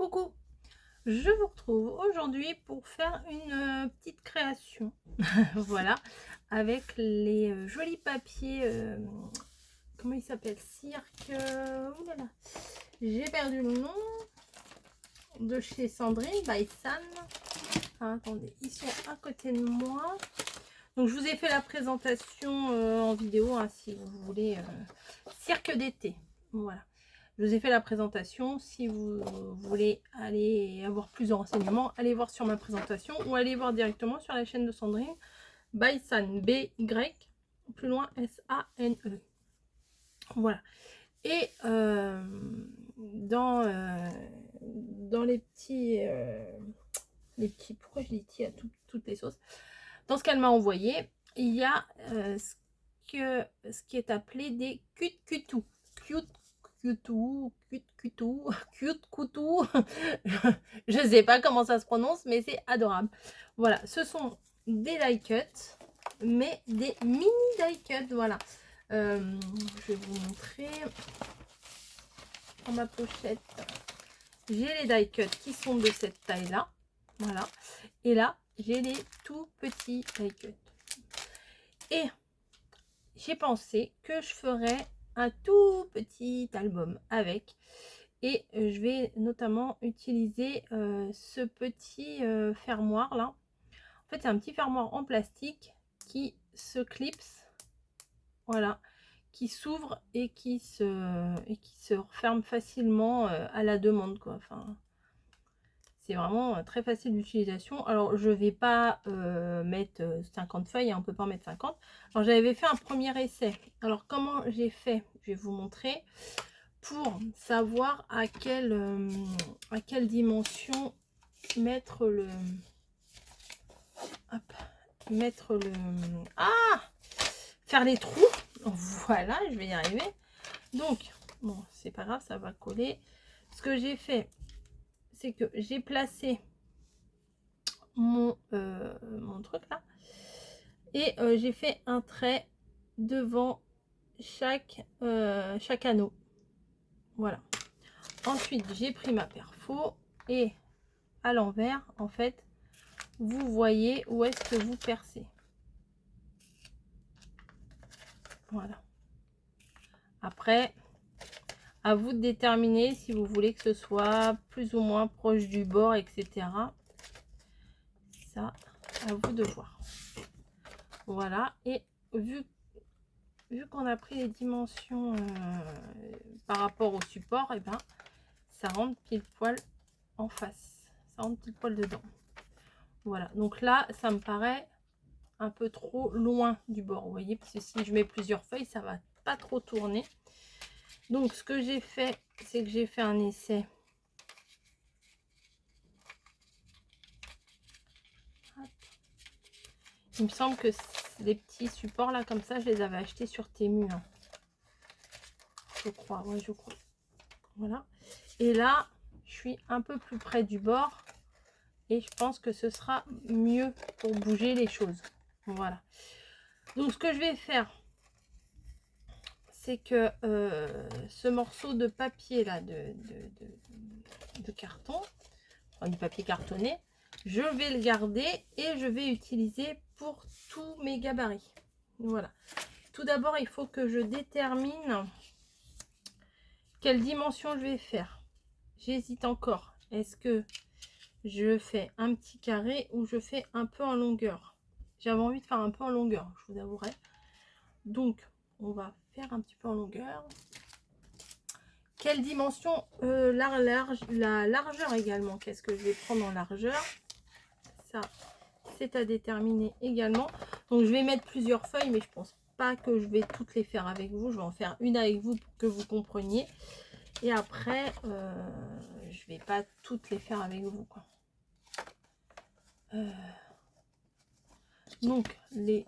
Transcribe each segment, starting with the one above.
Coucou, je vous retrouve aujourd'hui pour faire une petite création. Voilà, avec les jolis papiers, comment il s'appelle, cirque, oulala, j'ai perdu le nom, de chez Sandrine by San. Ah, attendez, ils sont à côté de moi. Donc je vous ai fait la présentation en vidéo, hein, si vous voulez, cirque d'été, voilà. Je vous ai fait la présentation. Si vous voulez aller avoir plus de renseignements, allez voir sur ma présentation ou allez voir directement sur la chaîne de Sandrine by San, B-Y, plus loin S-A-N-E. Voilà. Et dans les petits, pourquoi je dis petits à toutes les sauces, dans ce qu'elle m'a envoyé, il y a ce qui est appelé des cute-cutou. Cute-coutou. Je sais pas comment ça se prononce, mais c'est adorable. Voilà, ce sont des die cuts, mais des mini die cuts. Voilà. Je vais vous montrer dans ma pochette. J'ai les die cuts qui sont de cette taille là. Voilà. Et là, j'ai les tout petits die cuts. Et j'ai pensé que je ferais un tout petit album avec. Et je vais notamment utiliser ce petit fermoir là. En fait, c'est un petit fermoir en plastique qui se clipse. Voilà. Qui s'ouvre et qui se referme facilement à la demande, quoi. Enfin, c'est vraiment très facile d'utilisation. Alors, je vais pas mettre 50 feuilles, hein, on peut pas en mettre 50. Alors, j'avais fait un premier essai. Alors, comment j'ai fait? Je vais vous montrer pour savoir à quelle dimension mettre le... Hop, mettre le... Ah! Faire les trous. Voilà, je vais y arriver. Donc, bon, c'est pas grave, ça va coller. Ce que j'ai fait, c'est que j'ai placé mon truc là et j'ai fait un trait devant chaque anneau. Voilà. Ensuite, j'ai pris ma perfo et à l'envers, en fait, vous voyez où est-ce que vous percez. Voilà. Après, à vous de déterminer si vous voulez que ce soit plus ou moins proche du bord, etc. Ça, à vous de voir. Voilà. Et vu qu'on a pris les dimensions par rapport au support, et ben ça rentre pile poil en face. Ça rentre pile poil dedans. Voilà. Donc là, ça me paraît un peu trop loin du bord, vous voyez, parce que si je mets plusieurs feuilles, ça va pas trop tourner. Donc ce que j'ai fait, c'est que j'ai fait un essai. Hop. Il me semble que les petits supports là comme ça, je les avais achetés sur Temu, hein. Je crois, ouais, je crois. Voilà. Et là, je suis un peu plus près du bord et je pense que ce sera mieux pour bouger les choses. Voilà. Donc ce que je vais faire, c'est que ce morceau de papier là, de carton, enfin, du papier cartonné, je vais le garder et je vais utiliser pour tous mes gabarits. Voilà. Tout d'abord, il faut que je détermine quelle dimension je vais faire. J'hésite encore. Est-ce que je fais un petit carré ou je fais un peu en longueur? J'avais envie de faire un peu en longueur, je vous avouerai. Donc, on va faire un petit peu en longueur. Quelle dimension? La largeur également. Qu'est-ce que je vais prendre en largeur? Ça, c'est à déterminer également. Donc, je vais mettre plusieurs feuilles, mais je pense pas que je vais toutes les faire avec vous. Je vais en faire une avec vous pour que vous compreniez. Et après, je vais pas toutes les faire avec vous, quoi. Donc, je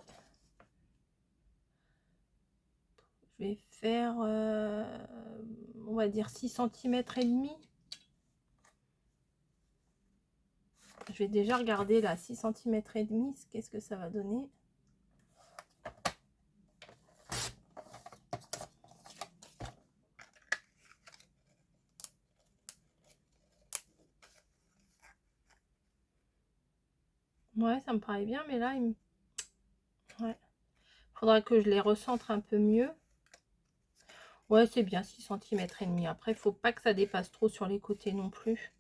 vais faire, on va dire 6 cm et demi. Je vais déjà regarder là, 6 cm et demi, qu'est-ce que ça va donner. Ouais, ça me paraît bien, mais là, ouais. Faudra que je les recentre un peu mieux. Ouais, c'est bien, 6,5 cm. Après, il faut pas que ça dépasse trop sur les côtés non plus.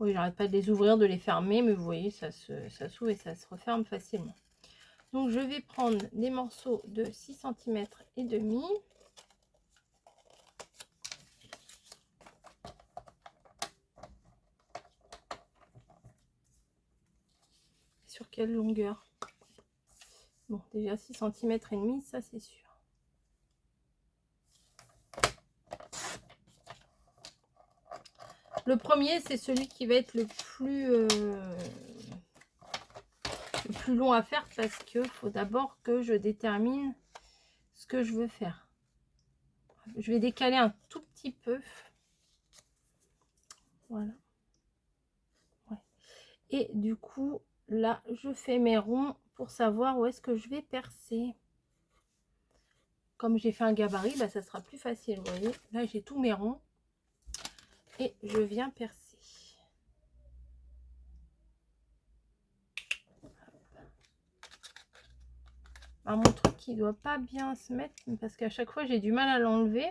Oui, j'arrête pas de les ouvrir, de les fermer, mais vous voyez, ça s'ouvre et ça se referme facilement. Donc, je vais prendre des morceaux de 6,5 cm. Sur quelle longueur? Bon, déjà 6,5 cm, ça c'est sûr. Le premier, c'est celui qui va être le plus long à faire parce qu'il faut d'abord que je détermine ce que je veux faire. Je vais décaler un tout petit peu. Voilà. Ouais. Et du coup, là, je fais mes ronds pour savoir où est-ce que je vais percer. Comme j'ai fait un gabarit, bah, ça sera plus facile, vous voyez. Là, j'ai tous mes ronds et je viens percer. Alors, mon truc qui doit pas bien se mettre parce qu'à chaque fois, j'ai du mal à l'enlever.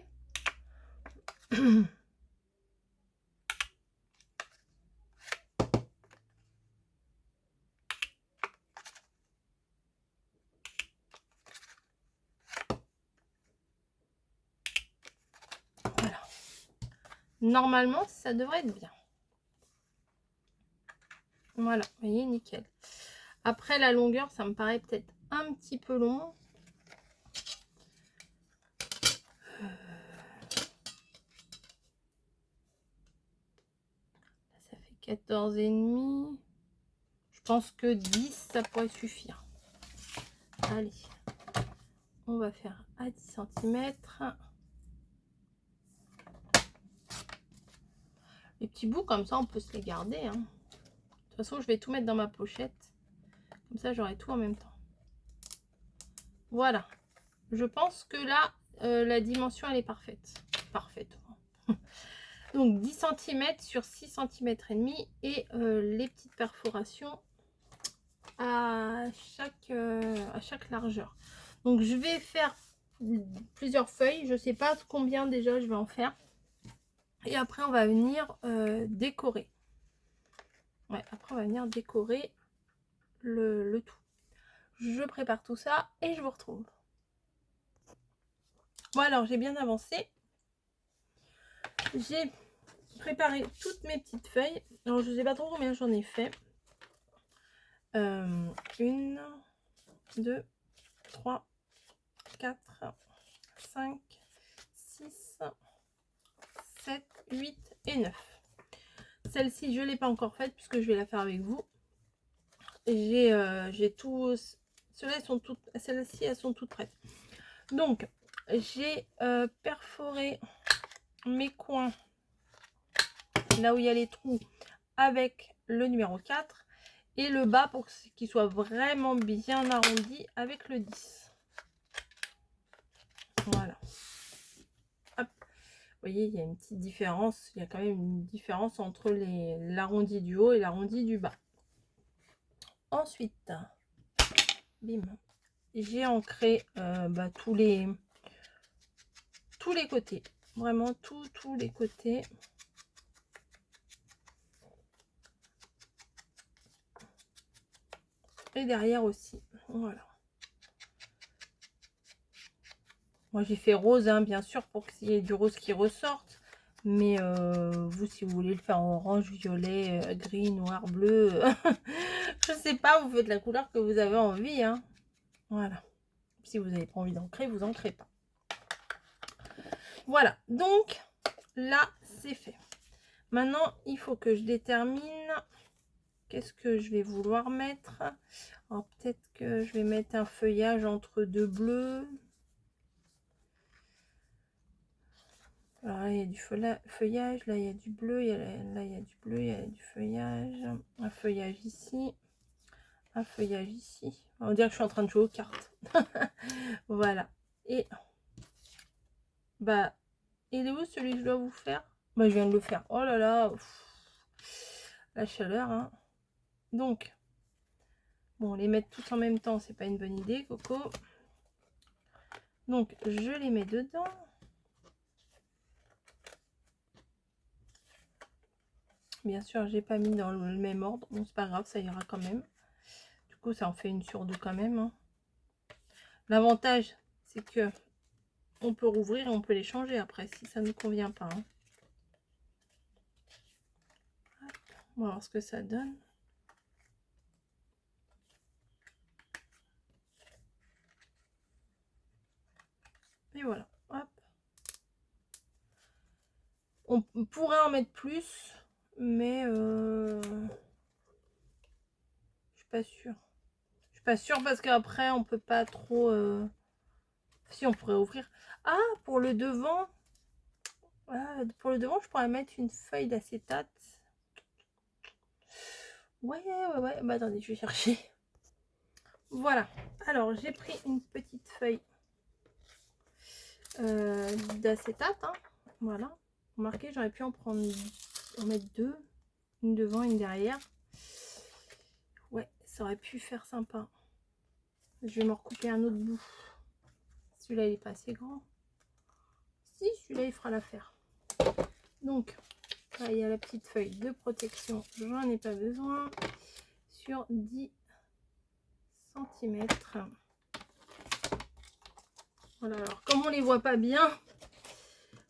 Voilà. Normalement, ça devrait être bien. Voilà, vous voyez, nickel. Après, la longueur, ça me paraît peut-être un petit peu long. Ça fait 14,5. Je pense que 10, ça pourrait suffire. Allez, on va faire à 10 cm. Les petits bouts, comme ça, on peut se les garder. Hein. De toute façon, je vais tout mettre dans ma pochette. Comme ça, j'aurai tout en même temps. Voilà. Je pense que là, la dimension, elle est parfaite. Parfaite. Donc, 10 cm sur 6,5 cm et les petites perforations à chaque largeur. Donc, je vais faire plusieurs feuilles. Je ne sais pas combien déjà je vais en faire. Et après, on va venir décorer. Ouais, après, on va venir décorer le tout. Je prépare tout ça et je vous retrouve. Bon, alors, j'ai bien avancé. J'ai préparé toutes mes petites feuilles. Alors, je ne sais pas trop combien j'en ai fait. 1, 2, 3, 4, 5, 6, 7, 8 et 9. Celle-ci, je ne l'ai pas encore faite puisque je vais la faire avec vous. J'ai tout. Celles-ci, elles sont toutes prêtes. Donc, j'ai perforé mes coins, là où il y a les trous, avec le numéro 4. Et le bas pour qu'il soit vraiment bien arrondi avec le 10. Voilà. Hop. Vous voyez, il y a une petite différence. Il y a quand même une différence entre l'arrondi du haut et l'arrondi du bas. Ensuite, bim, j'ai ancré tous les côtés. Vraiment tous les côtés. Et derrière aussi. Voilà. Moi, j'ai fait rose, hein, bien sûr, pour qu'il y ait du rose qui ressorte. Mais vous, si vous voulez le faire en orange, violet, gris, noir, bleu, je sais pas, vous faites la couleur que vous avez envie. Hein. Voilà. Si vous n'avez pas envie d'ancrer, vous ancrez pas. Voilà. Donc, là, c'est fait. Maintenant, il faut que je détermine qu'est-ce que je vais vouloir mettre. Alors, peut-être que je vais mettre un feuillage entre deux bleus. Alors là, il y a du feuillage, là, il y a du bleu, là, il y a du bleu, il y a du feuillage. Un feuillage ici, un feuillage ici. On dirait que je suis en train de jouer aux cartes. Voilà. Et, bah, il est où celui que je dois vous faire? Bah, je viens de le faire. Oh là là, la chaleur, hein. Donc, Bon, les mettre tous en même temps, c'est pas une bonne idée, Coco. Donc, je les mets dedans. Bien sûr, j'ai pas mis dans le même ordre. Bon, c'est pas grave, ça ira quand même. Du coup, ça en fait une sur deux quand même. Hein. L'avantage, c'est que on peut rouvrir et on peut les changer après si ça ne nous convient pas. Hein. On va voir ce que ça donne. Et voilà. Hop. On pourrait en mettre plus, mais je suis pas sûre. Je suis pas sûre parce qu'après on peut pas trop. Si on pourrait ouvrir. Ah, pour le devant. Pour le devant, je pourrais mettre une feuille d'acétate. Ouais. Bah attendez, je vais chercher. Voilà. Alors, j'ai pris une petite feuille d'acétate. Hein. Voilà. Remarquez, j'aurais pu en mettre deux. Une devant, une derrière. Ouais, ça aurait pu faire sympa. Je vais me recouper un autre bout. Celui-là, il est pas assez grand. Si, celui-là, il fera l'affaire. Donc, là, il y a la petite feuille de protection. J'en ai pas besoin. Sur 10 cm. Voilà, alors comme on les voit pas bien,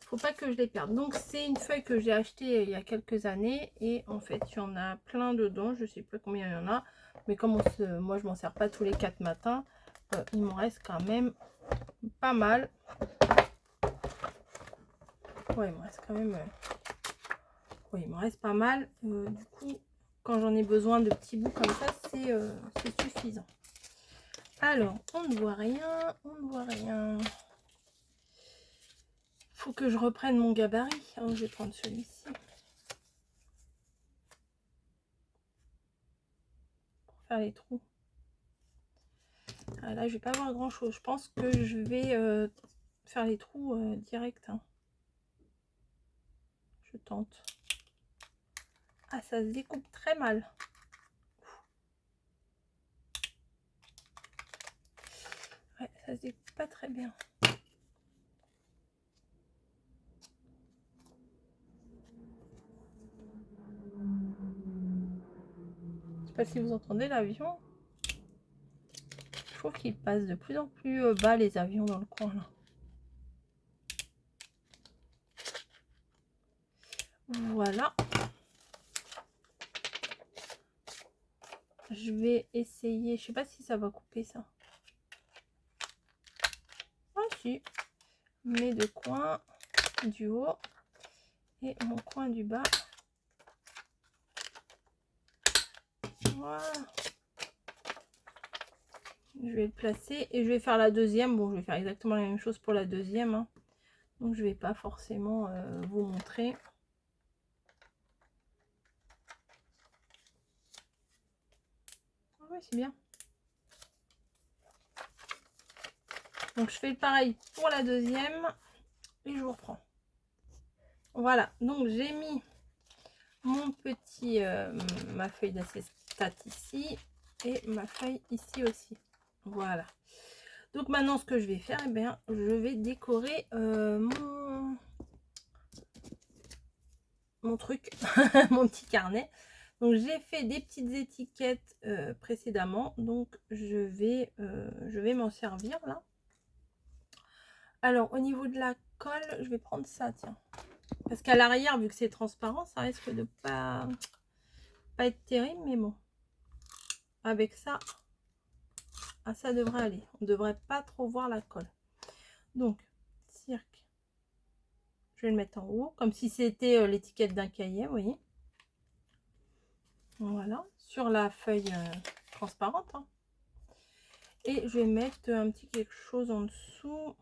faut pas que je les perde. Donc c'est une feuille que j'ai achetée il y a quelques années et en fait il y en a plein dedans. Je sais pas combien il y en a, mais comme moi je m'en sers pas tous les 4 matins, il m'en reste quand même pas mal. Ouais, il me reste quand même. Ouais, il me reste pas mal. Du coup, quand j'en ai besoin de petits bouts comme ça, c'est suffisant. Alors, on ne voit rien, on ne voit rien. Faut que je reprenne mon gabarit. Oh, je vais prendre celui-ci. Pour faire les trous. Ah, là, je vais pas avoir grand chose. Je pense que je vais faire les trous direct. Hein. Je tente. Ah, ça se découpe très mal. Ouais, ça se découpe pas très bien. Je sais pas si vous entendez l'avion. Je trouve qu'il passe de plus en plus bas les avions dans le coin là. Voilà. Je vais essayer. Je sais pas si ça va couper ça. Ah si. Mes deux coins du haut et mon coin du bas. Voilà. Je vais le placer et je vais faire la deuxième. Bon, je vais faire exactement la même chose pour la deuxième. Hein. Donc, je vais pas forcément vous montrer. Ah oui, c'est bien. Donc, je fais le pareil pour la deuxième et je vous reprends. Voilà. Donc, j'ai mis mon petit, ma feuille d'acétate ici et ma feuille ici aussi. Voilà. Donc maintenant ce que je vais faire, eh bien, je vais décorer mon truc, mon petit carnet. Donc j'ai fait des petites étiquettes précédemment, donc je vais m'en servir là. Alors au niveau de la colle, je vais prendre ça, tiens. Parce qu'à l'arrière, vu que c'est transparent, ça risque de pas être terrible, mais bon. Avec ça, ah, ça devrait aller. On devrait pas trop voir la colle. Donc, cirque. Je vais le mettre en haut, comme si c'était l'étiquette d'un cahier, vous voyez. Voilà, sur la feuille transparente. Hein. Et je vais mettre un petit quelque chose en dessous.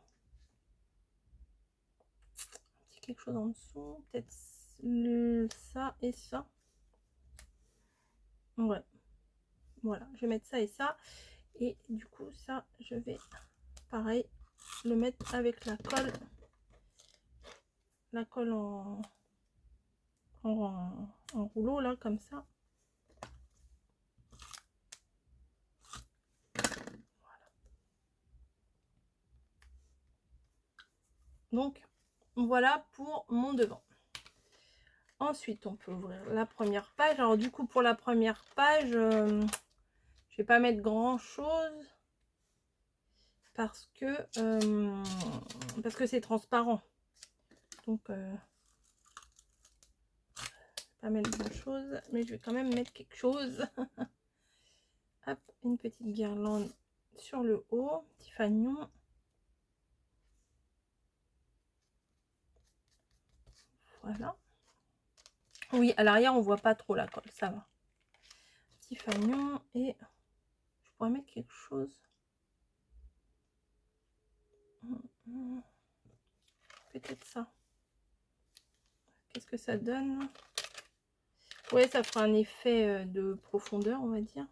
Un petit quelque chose en dessous. Peut-être ça et ça. Ouais. Voilà, je vais mettre ça et ça. Et du coup, ça, je vais, pareil, le mettre avec la colle. La colle en rouleau, là, comme ça. Donc voilà pour mon devant. Ensuite, on peut ouvrir la première page. Alors du coup, pour la première page, je vais pas mettre grand chose parce que c'est transparent. Donc pas mettre grand chose, mais je vais quand même mettre quelque chose. Hop, une petite guirlande sur le haut, petit fanion. Voilà. Oui, à l'arrière, on voit pas trop la colle, ça va. Petit fanion et je pourrais mettre quelque chose. Peut-être ça. Qu'est-ce que ça donne? Ouais, ça fera un effet de profondeur, on va dire.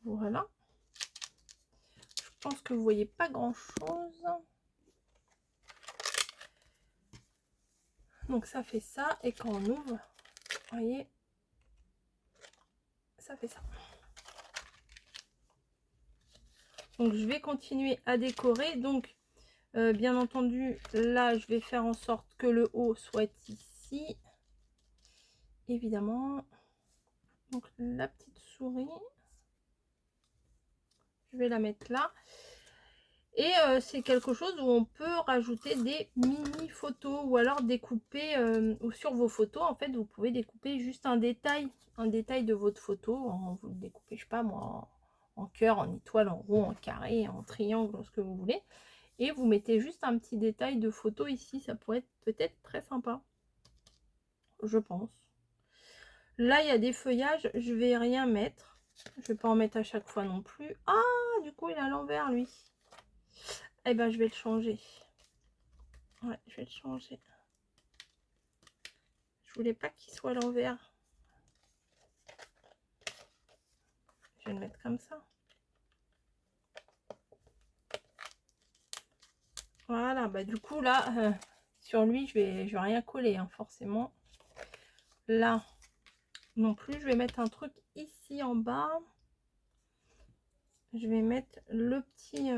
Voilà. Je pense que vous voyez pas grand chose. Donc ça fait ça. Et quand on ouvre, vous voyez, ça fait ça. Donc je vais continuer à décorer. Donc bien entendu, là je vais faire en sorte que le haut soit ici. Évidemment. Donc la petite souris, je vais la mettre là. Et c'est quelque chose où on peut rajouter des mini photos ou alors découper ou sur vos photos en fait vous pouvez découper juste un détail de votre photo. Vous le découpez, je sais pas moi, en cœur, en étoile, en rond, en carré, en triangle, ce que vous voulez, et vous mettez juste un petit détail de photo ici. Ça pourrait être peut-être très sympa, je pense. Là il y a des feuillages, je vais rien mettre, je vais pas en mettre à chaque fois non plus. Ah, du coup il est à l'envers lui. Eh ben je vais le changer. Ouais, je vais le changer. Je voulais pas qu'il soit à l'envers. Je vais le mettre comme ça. Voilà, bah du coup là, sur lui, je vais rien coller, hein, forcément. Là, non plus. Je vais mettre un truc ici en bas. Je vais mettre le petit...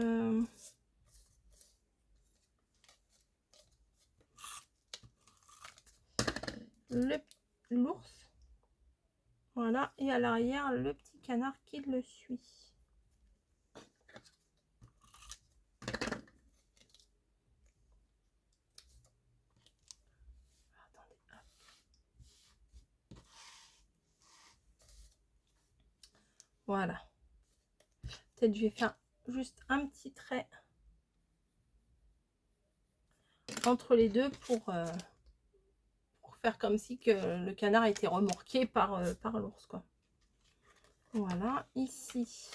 l'ours. Voilà, et à l'arrière, le petit canard qui le suit. Voilà. Peut-être je vais faire juste un petit trait entre les deux pour faire comme si que le canard était remorqué par l'ours, quoi. Voilà, ici,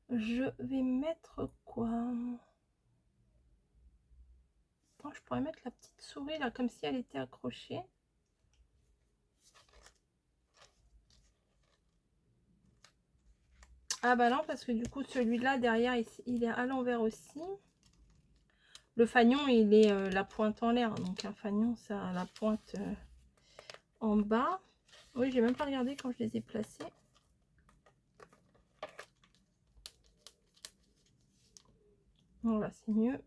je vais mettre quoi? Oh, je pourrais mettre la petite souris là, comme si elle était accrochée. Ah bah non, parce que du coup, celui-là, derrière, il est à l'envers aussi. Le fanion, il est la pointe en l'air. Donc un fanion, ça a la pointe en bas. Oui, j'ai même pas regardé quand je les ai placés. Voilà, c'est mieux.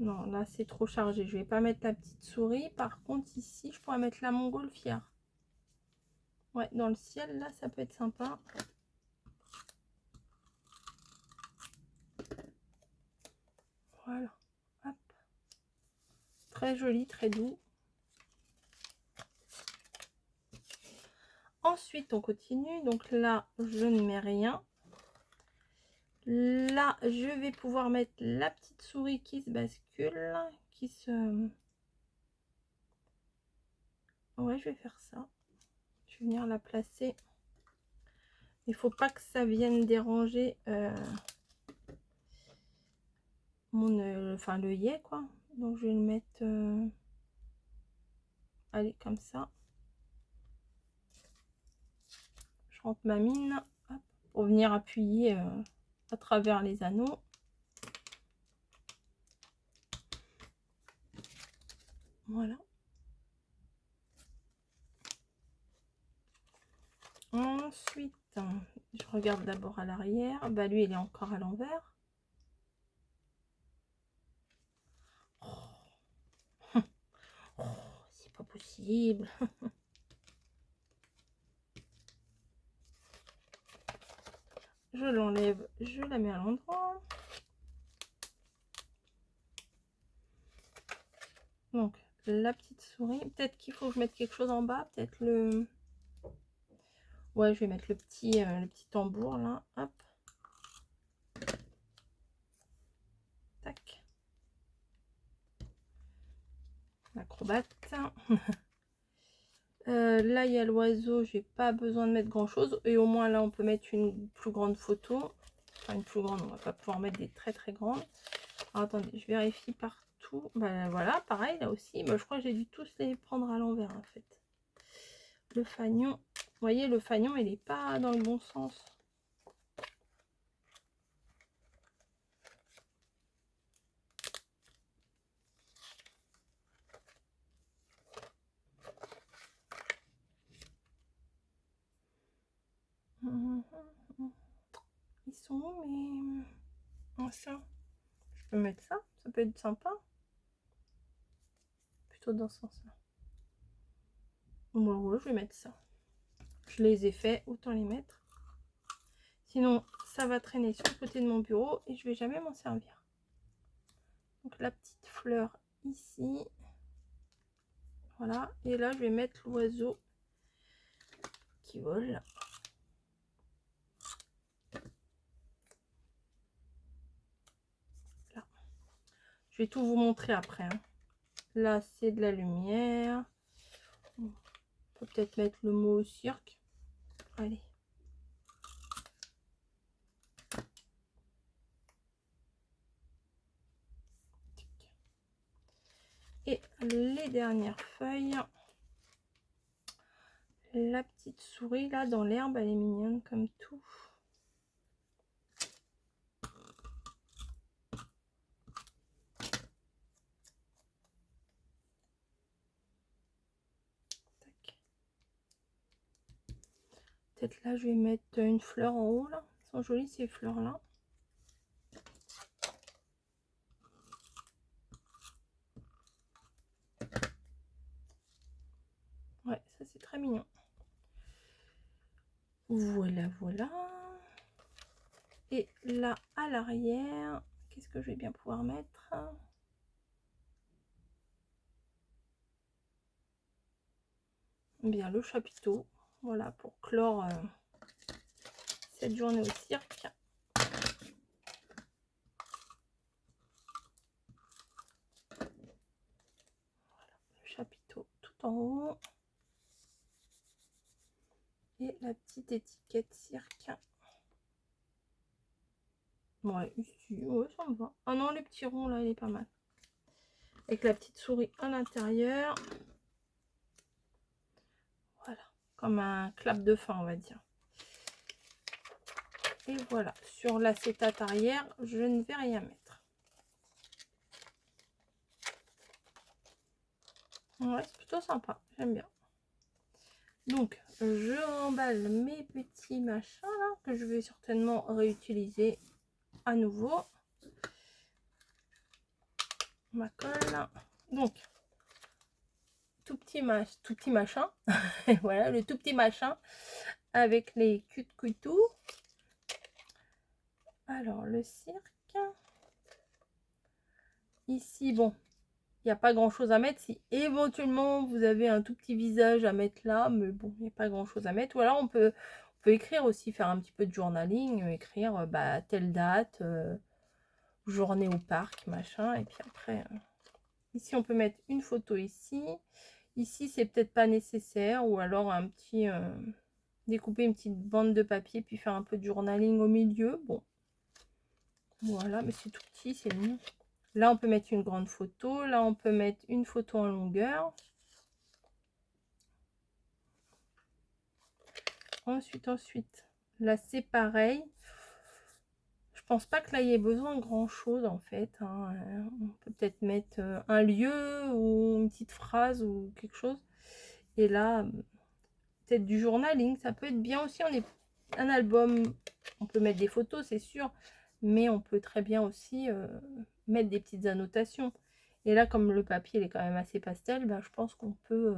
Non, là, c'est trop chargé. Je vais pas mettre la petite souris. Par contre, ici, je pourrais mettre la montgolfière. Ouais, dans le ciel, là, ça peut être sympa. Voilà. Hop. Très joli, très doux. Ensuite, on continue. Donc là, je ne mets rien. Là, je vais pouvoir mettre la petite souris qui se bascule, qui se... Ouais, je vais faire ça. Je vais venir la placer. Il faut pas que ça vienne déranger enfin l'œillet, quoi. Donc je vais le mettre allez, comme ça. Je rentre ma mine, hop, pour venir appuyer à travers les anneaux. Voilà. Ensuite, je regarde d'abord à l'arrière. Bah lui, il est encore à l'envers. Oh, c'est pas possible. Je l'enlève, je la mets à l'endroit. Donc, la petite souris. Peut-être qu'il faut que je mette quelque chose en bas. Peut-être le... Ouais, je vais mettre le petit tambour, là. Hop. Tac. L'acrobate. Là, il y a l'oiseau. J'ai pas besoin de mettre grand-chose. Et au moins, là, on peut mettre une plus grande photo. Enfin, une plus grande. On va pas pouvoir mettre des très, très grandes. Alors, attendez, je vérifie partout. Bah, voilà, pareil, là aussi. Bah, je crois que j'ai dû tous les prendre à l'envers, en fait. Le fanion. Vous voyez, le fanion, il n'est pas dans le bon sens. Ils sont où, mais... Oh, ça. Je peux mettre ça. Ça peut être sympa. Plutôt dans ce sens-là. Bon, ouais, je vais mettre ça. Je les ai fait, autant les mettre. Sinon, ça va traîner sur le côté de mon bureau et je vais jamais m'en servir. Donc, la petite fleur ici. Voilà. Et là, je vais mettre l'oiseau qui vole. Là. Je vais tout vous montrer après. Hein. Là, c'est de la lumière. On peut peut-être mettre le mot cirque. Allez. Et les dernières feuilles. La petite souris là dans l'herbe, elle est mignonne comme tout. Peut-être là je vais mettre une fleur en haut là. Elles sont jolies ces fleurs là. Ouais, ça c'est très mignon. Voilà, voilà. Et là à l'arrière, qu'est-ce que je vais bien pouvoir mettre? Bien le chapiteau. Voilà pour clore cette journée au cirque. Voilà, le chapiteau tout en haut. Et la petite étiquette cirque. Ouais, ici, ouais, ça me va. Ah non, le petit rond là, il est pas mal. Avec la petite souris à l'intérieur. Voilà, comme un clap de fin, on va dire. Et voilà, sur l'acétate arrière, je ne vais rien mettre. Ouais, c'est plutôt sympa, j'aime bien. Donc, je remballe mes petits machins là, que je vais certainement réutiliser à nouveau. Ma colle. Donc, tout petit machin. Voilà, le tout petit machin avec les culs de couteau. Alors, le cirque. Ici, bon, il n'y a pas grand chose à mettre. Si éventuellement vous avez un tout petit visage à mettre là, mais bon, il n'y a pas grand chose à mettre. Ou alors on peut écrire aussi, faire un petit peu de journaling, écrire bah, telle date, journée au parc, machin. Et puis après, ici on peut mettre une photo ici. Ici c'est peut-être pas nécessaire. Ou alors un petit, découper une petite bande de papier, puis faire un peu de journaling au milieu. Bon, voilà, mais c'est tout petit, c'est mignon. Là, on peut mettre une grande photo. Là, on peut mettre une photo en longueur. Ensuite, là, c'est pareil. Je pense pas que là, il y ait besoin de grand-chose, en fait. Hein. On peut peut-être mettre un lieu ou une petite phrase ou quelque chose. Et là, peut-être du journaling, ça peut être bien aussi. On est un album, on peut mettre des photos, c'est sûr, mais on peut très bien aussi mettre des petites annotations. Et là, comme le papier il est quand même assez pastel, ben, je pense qu'on peut,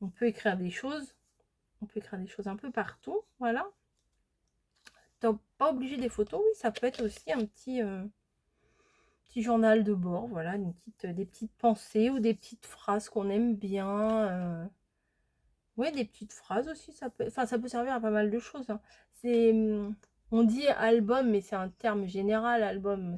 on peut écrire des choses. On peut écrire des choses un peu partout, voilà. T'es pas obligé des photos, oui, ça peut être aussi un petit, petit journal de bord, voilà, une petite, des petites pensées ou des petites phrases qu'on aime bien. Ouais, des petites phrases aussi, ça peut, enfin, ça peut servir à pas mal de choses, hein. C'est, on dit album, mais c'est un terme général, album.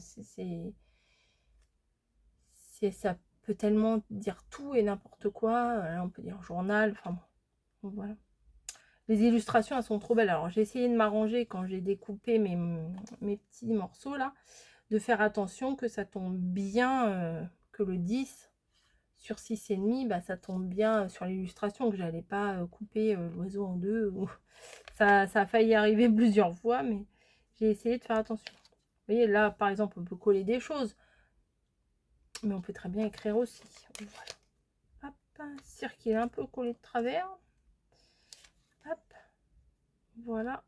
Ça peut tellement dire tout et n'importe quoi. On peut dire journal, enfin bon, voilà. Les illustrations, elles sont trop belles. Alors, j'ai essayé de m'arranger quand j'ai découpé mes petits morceaux là, de faire attention que ça tombe bien, que le 10 sur 6,5, bah, ça tombe bien sur l'illustration, que j'allais pas couper l'oiseau en deux. Ou... ça a failli arriver plusieurs fois, mais j'ai essayé de faire attention. Vous voyez, là, par exemple, on peut coller des choses, mais on peut très bien écrire aussi. Voilà. Hop, circuler un peu collé de travers. Hop, voilà,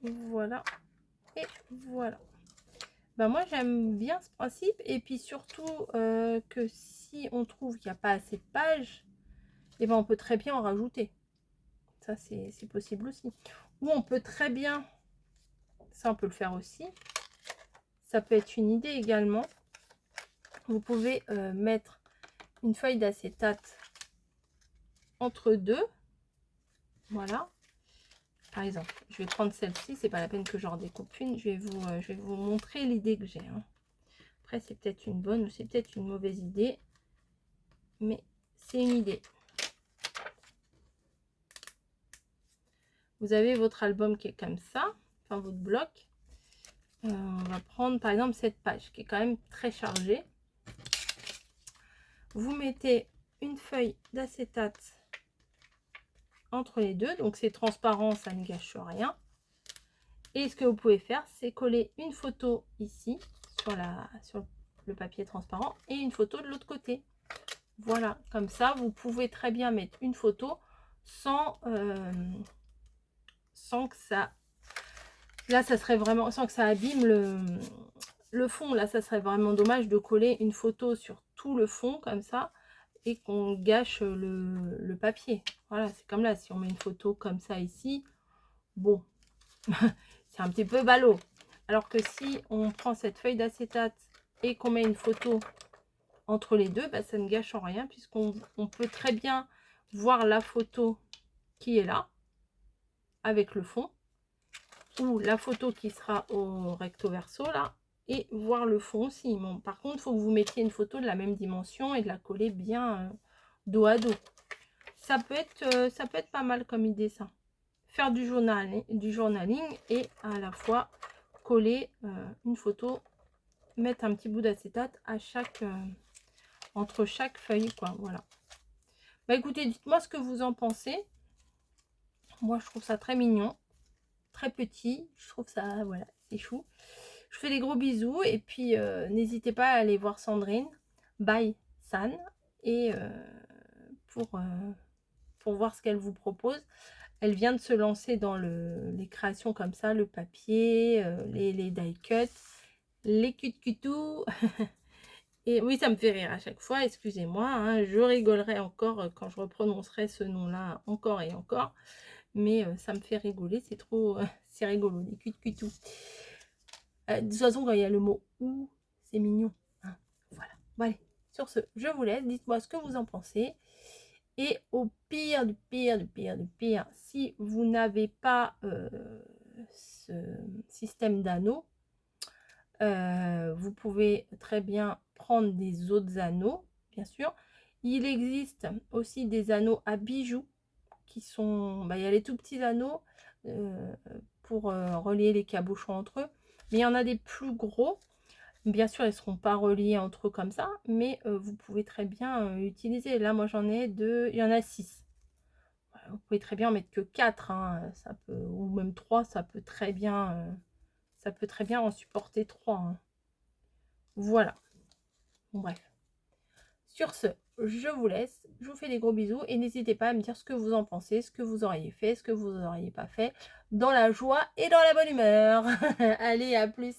voilà, et voilà. Ben moi, j'aime bien ce principe, et puis surtout que si on trouve qu'il n'y a pas assez de pages, et ben on peut très bien en rajouter. Ça, c'est possible aussi. Ou on peut très bien, ça on peut le faire aussi, ça peut être une idée également. Vous pouvez mettre une feuille d'acétate entre deux. Voilà. Par exemple, je vais prendre celle-ci, c'est pas la peine que j'en découpe une. Je vais vous montrer l'idée que j'ai. Hein. Après, c'est peut-être une bonne ou c'est peut-être une mauvaise idée. Mais c'est une idée. Vous avez votre album qui est comme ça, enfin votre bloc. On va prendre par exemple cette page qui est quand même très chargée. Vous mettez une feuille d'acétate entre les deux, donc c'est transparent, ça ne gâche rien. Et ce que vous pouvez faire, c'est coller une photo ici sur le papier transparent et une photo de l'autre côté. Voilà, comme ça, vous pouvez très bien mettre une photo sans que ça... Là, ça serait vraiment... Sans que ça abîme le fond. Là, ça serait vraiment dommage de coller une photo sur tout le fond, comme ça, et qu'on gâche le papier. Voilà, c'est comme là, si on met une photo comme ça ici, bon, c'est un petit peu ballot. Alors que si on prend cette feuille d'acétate et qu'on met une photo entre les deux, bah, ça ne gâche en rien, puisqu'on peut très bien voir la photo qui est là, avec le fond, ou la photo qui sera au recto verso, là, et voir le fond aussi. Bon, par contre, il faut que vous mettiez une photo de la même dimension et de la coller bien dos à dos. Ça peut être pas mal comme idée, ça. Faire du journaling et à la fois coller une photo, mettre un petit bout d'acétate à chaque entre chaque feuille, quoi. Voilà. Bah écoutez, dites-moi ce que vous en pensez. Moi, je trouve ça très mignon, très petit. Je trouve ça, voilà, c'est chou. Je fais des gros bisous et puis n'hésitez pas à aller voir Sandrine by San et pour voir ce qu'elle vous propose. Elle vient de se lancer dans les créations comme ça, le papier, les die cuts, les cut-cutou. Et oui, ça me fait rire à chaque fois, excusez-moi. Hein, je rigolerai encore quand je reprononcerai ce nom-là encore et encore. Mais ça me fait rigoler, c'est trop... c'est rigolo, les cut-cutou. De toute façon, quand il y a le mot « ou », c'est mignon. Hein, voilà. Bon, allez, sur ce, je vous laisse. Dites-moi ce que vous en pensez. Et au pire du pire du pire du pire, si vous n'avez pas ce système d'anneaux, vous pouvez très bien prendre des autres anneaux, bien sûr. Il existe aussi des anneaux à bijoux qui sont... Bah, il y a les tout petits anneaux pour relier les cabochons entre eux. Mais il y en a des plus gros. Bien sûr, ils ne seront pas reliés entre eux comme ça, mais vous pouvez très bien utiliser. Là, moi, j'en ai deux, il y en a 6. Vous pouvez très bien en mettre que 4, hein, ça peut, ou même 3, ça peut très bien en supporter 3. Hein. Voilà. Bon, bref. Sur ce, je vous laisse. Je vous fais des gros bisous et n'hésitez pas à me dire ce que vous en pensez, ce que vous auriez fait, ce que vous n'auriez pas fait, dans la joie et dans la bonne humeur. Allez, à plus!